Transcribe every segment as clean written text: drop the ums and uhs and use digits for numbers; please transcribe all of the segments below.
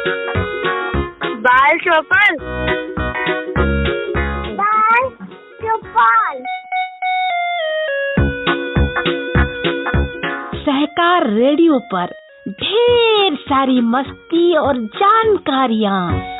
बाल चौपाल। बाल चौपाल। सहकार रेडियो पर ढेर सारी मस्ती और जानकारियाँ।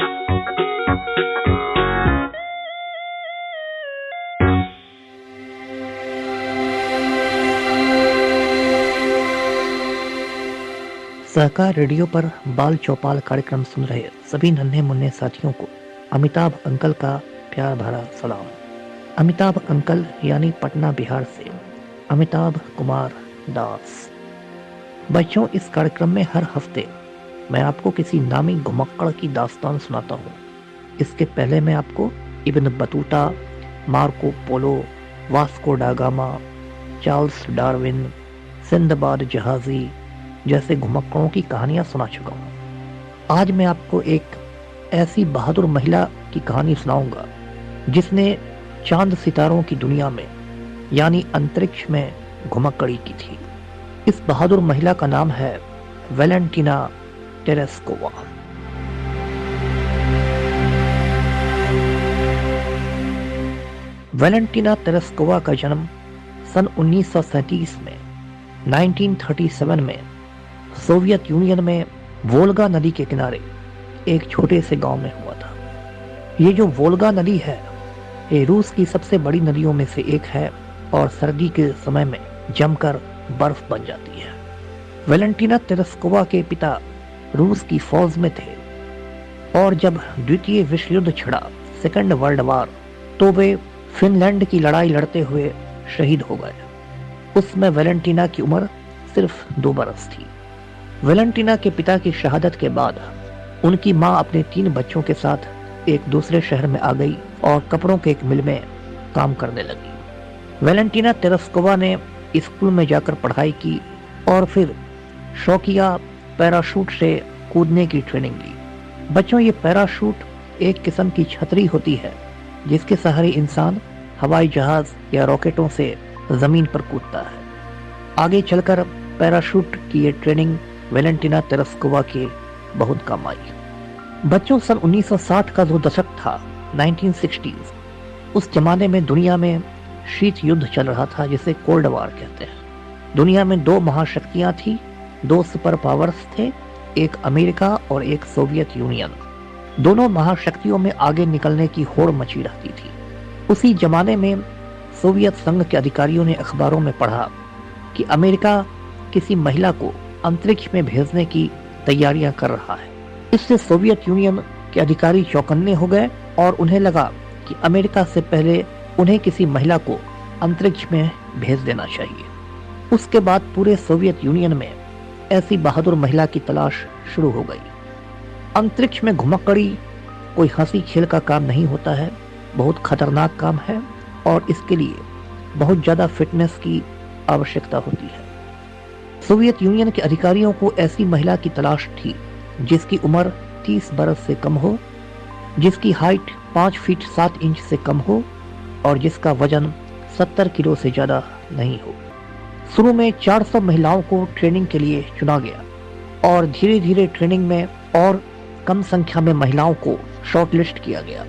सहकार रेडियो पर बाल चौपाल कार्यक्रम सुन रहे सभी नन्हे मुन्ने साथियों को अमिताभ अंकल का प्यार भरा सलाम। अमिताभ अंकल यानी पटना बिहार से अमिताभ कुमार दास। बच्चों, इस कार्यक्रम में हर हफ्ते मैं आपको किसी नामी घुमक्कड़ की दास्तान सुनाता हूँ। इसके पहले मैं आपको Ibn Battuta, Marco Polo, Vasco डा गामा, चार्ल्स डार्विन, सिंदबाद जहाजी जैसे घुमक्कड़ों की कहानियां सुना चुका हूं। आज मैं आपको एक ऐसी बहादुर महिला की कहानी सुनाऊंगा जिसने चांद सितारों की दुनिया में यानी अंतरिक्ष में घुमक्कड़ी की थी। इस बहादुर महिला का नाम है वेलेंटिना टेरेस्कोवा। वेलेंटिना टेरेस्कोवा का जन्म सन 1937 में 1937 में सोवियत यूनियन में वोल्गा नदी के किनारे एक छोटे से गांव में हुआ था। ये जो वोल्गा नदी है ये रूस की सबसे बड़ी नदियों में से एक है और सर्दी के समय में जमकर बर्फ बन जाती है। वेलेंटिना टेरेस्कोवा के पिता रूस की फौज में थे और जब द्वितीय विश्व युद्ध छिड़ा, सेकंड वर्ल्ड वॉर, तो वे फिनलैंड की लड़ाई लड़ते हुए शहीद हो गए। उसमें वेलेंटिना की उम्र सिर्फ 2 बरस थी। वेलेंटिना के पिता की शहादत के बाद उनकी मां अपने 3 बच्चों के साथ एक दूसरे शहर में आ गई और कपड़ों के एक मिल में काम करने लगी। वेलेंटिना टेरेस्कोवा ने स्कूल में जाकर पढ़ाई की और फिर शौकिया पैराशूट से कूदने की ट्रेनिंग ली। बच्चों, ये पैराशूट एक किस्म की छतरी होती है जिसके सहारे इंसान हवाई जहाज या रॉकेटों से जमीन पर कूदता है। आगे चलकर पैराशूट की ये ट्रेनिंग वेलेंटिना टेरेस्कोवा के बहुत काम आई। बच्चों, सन 1960 का जो दशक था, 1960s, उस जमाने में दुनिया में शीत युद्ध चल रहा था जिसे कोल्ड वॉर कहते हैं। दुनिया में 2 महाशक्तियां थी, 2 सुपर पावर्स थे, एक अमेरिका और एक सोवियत यूनियन। दोनों महाशक्तियों में आगे निकलने की होड़ मची रहती थी। उसी जमाने में सोवियत संघ के अधिकारियों ने अखबारों में पढ़ा कि अमेरिका किसी महिला को अंतरिक्ष में भेजने की तैयारियां कर रहा है। इससे सोवियत यूनियन के अधिकारी चौकन्ने हो गए और उन्हें लगा कि अमेरिका से पहले उन्हें किसी महिला को अंतरिक्ष में भेज देना चाहिए। उसके बाद पूरे सोवियत यूनियन में ऐसी बहादुर महिला की तलाश शुरू हो गई। अंतरिक्ष में घुमक्कड़ी कोई हंसी खेल का काम नहीं होता है, बहुत खतरनाक काम है और इसके लिए बहुत ज्यादा फिटनेस की आवश्यकता होती है। सोवियत यूनियन के अधिकारियों को ऐसी महिला की तलाश थी जिसकी उम्र 30 बरस से कम हो, जिसकी हाइट 5 फीट 7 इंच से कम हो और जिसका वजन 70 किलो से ज्यादा नहीं हो। शुरू में 400 महिलाओं को ट्रेनिंग के लिए चुना गया और धीरे धीरे ट्रेनिंग में और कम संख्या में महिलाओं को शॉर्टलिस्ट किया गया।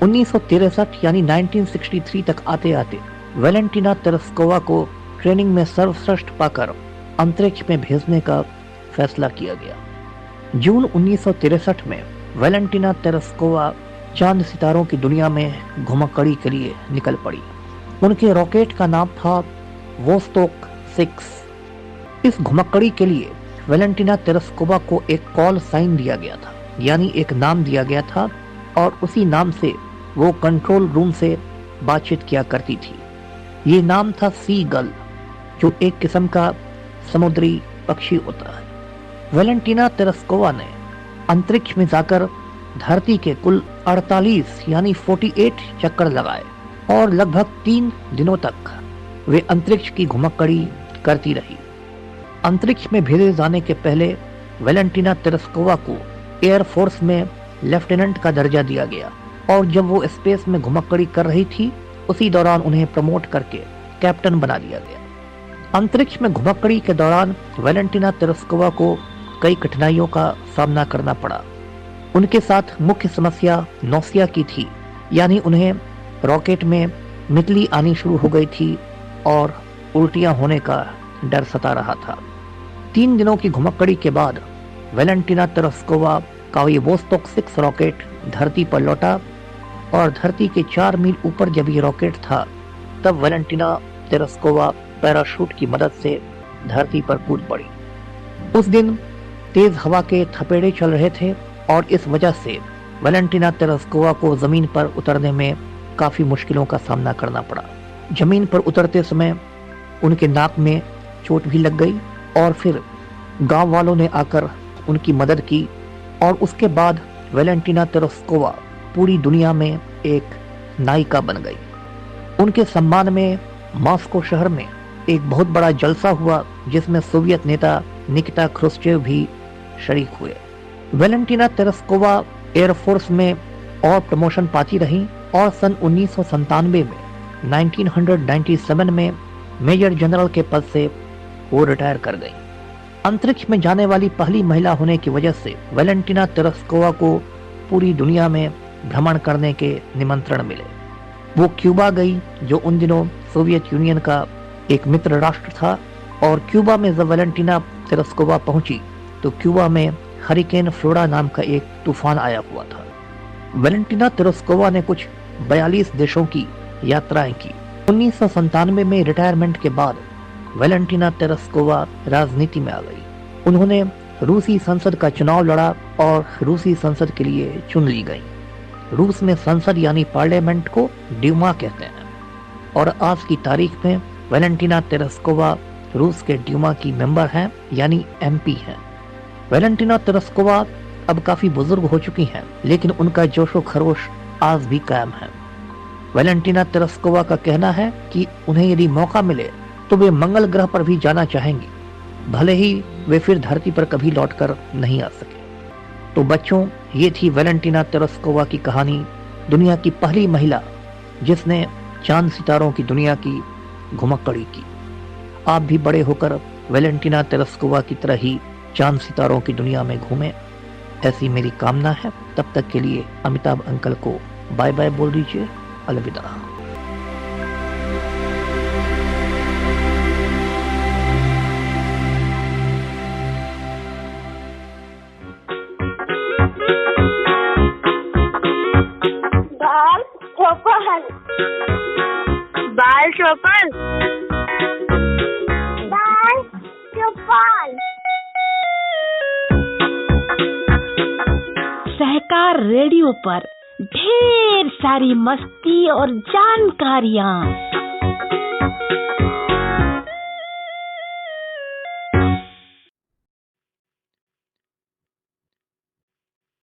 1963 यानी 1963 तक आते आते वेलेंटिना टेरेस्कोवा को ट्रेनिंग में सर्वश्रेष्ठ पाकर अंतरिक्ष में भेजने का फैसला किया गया। जून 1963 में वेलेंटिना टेरेस्कोवा चांद सितारों की दुनिया में घुमक्कड़ी के लिए निकल पड़ी। उनके रॉकेट का नाम था वोस्टोक 6। इस घुमक्कड़ी के लिए वेलेंटिना टेरेस्कोवा को एक कॉल साइन दिया गया था, यानी एक नाम दिया गया था और उसी नाम से वो कंट्रोल रूम से बातचीत किया करती थी। ये नाम था सी गल, जो एक किस्म का समुद्री पक्षी होता है। वेलेंटिना टेरेस्कोवा ने अंतरिक्ष में जाकर धरती के कुल 48 यानी 48 चक्कर लगाए और लगभग 3 दिनों तक वे अंतरिक्ष की घुमक्कड़ी करती रही। अंतरिक्ष में भेजे जाने के पहले वेलेंटिना टेरेस्कोवा को एयरफोर्स में लेफ्टिनेंट का दर्जा दिया गया और जब वो स्पेस में घुमक्कड़ी कर रही थी उसी दौरान उन्हें प्रमोट करके कैप्टन बना दिया गया। अंतरिक्ष में घुमक्कड़ी के दौरान वेलेंटिना टेरेस्कोवा को कई कठिनाइयों का सामना करना पड़ा। उनके साथ मुख्य समस्या नौसिया की थी, यानी उन्हें रॉकेट में मितली आनी शुरू हो गई थी और उल्टियां होने का डर सता रहा था। 3 दिनों की घुमक्कड़ी के बाद वैलेंटीना तेरेस्कोवा का ये वोस्तोक 6 रॉकेट धरती पर लौटा और धरती के 4 मील ऊपर जब ये रॉकेट था तब वैलेंटीना तेरेस्कोवा पैराशूट की मदद से धरती पर कूद पड़ी। उस दिन तेज हवा के थपेड़े चल रहे थे और इस वजह से वैलेंटीना तेरेस्कोवा को जमीन पर उतरने में काफी मुश्किलों का सामना करना पड़ा। जमीन पर उतरते समय उनके नाक में चोट भी लग गई और फिर गांव वालों ने आकर उनकी मदद की और उसके बाद वैलेंटीना तेरेस्कोवा पूरी दुनिया में एक नायिका बन गई। उनके सम्मान में मॉस्को शहर में एक बहुत बड़ा जलसा हुआ जिसमें सोवियत नेता निकिता क्रुश्चेव भी शरीक हुए। वैलेंटीना तेरेस्कोवा एयरफोर्स में और प्रमोशन पाती रही और सन 1997 में 1997 में मेजर जनरल के पद से वो रिटायर कर गई। अंतरिक्ष में जाने वाली पहली महिला होने की वजह से वैलेंटीना तेरेस्कोवा को पूरी दुनिया में भ्रमण करने के निमंत्रण मिले। वो क्यूबा गई जो उन दिनों सोवियत यूनियन का एक मित्र राष्ट्र था और क्यूबा में जब वैलेंटीना तेरेस्कोवा पहुंची तो क्यूबा में हरिकेन फ्लोरा नाम का एक तूफान आया हुआ था। वैलेंटीना तेरेस्कोवा ने कुछ 42 देशों की यात्राएं की। 1997 में रिटायरमेंट के बाद वैलेंटीना तेरेस्कोवा राजनीति में आ गई। उन्होंने रूसी संसद का चुनाव लड़ा और रूसी संसद के लिए चुन ली गई। रूस में संसद यानी पार्लियामेंट को ड्यूमा कहते हैं और आज की तारीख में वैलेंटीना तेरेस्कोवा रूस के ड्यूमा की मेंबर हैं यानी एमपी हैं। वैलेंटीना तेरेस्कोवा अब काफी बुजुर्ग हो चुकी हैं, लेकिन उनका जोशो खरोश आज भी कायम है। वैलेंटीना तेरेस्कोवा का कहना है कि उन्हें यदि मौका मिले तो वे मंगल ग्रह पर भी जाना चाहेंगी, भले ही वे फिर धरती पर कभी लौटकर नहीं आ सके। तो बच्चों, ये थी वैलेंटीना तेरेस्कोवा की कहानी, दुनिया की पहली महिला जिसने चांद सितारों की दुनिया की घुमक्कड़ी की। आप भी बड़े होकर वैलेंटीना तेरेस्कोवा की तरह ही चांद सितारों की दुनिया में घूमें, ऐसी मेरी कामना है। तब तक के लिए अमिताभ अंकल को बाय बाय बोल दीजिए। अलविदा। बाल चौपन, बाल चौपन, बाल चौपन। सहकार रेडियो पर ढेर सारी मस्ती और जानकारियाँ।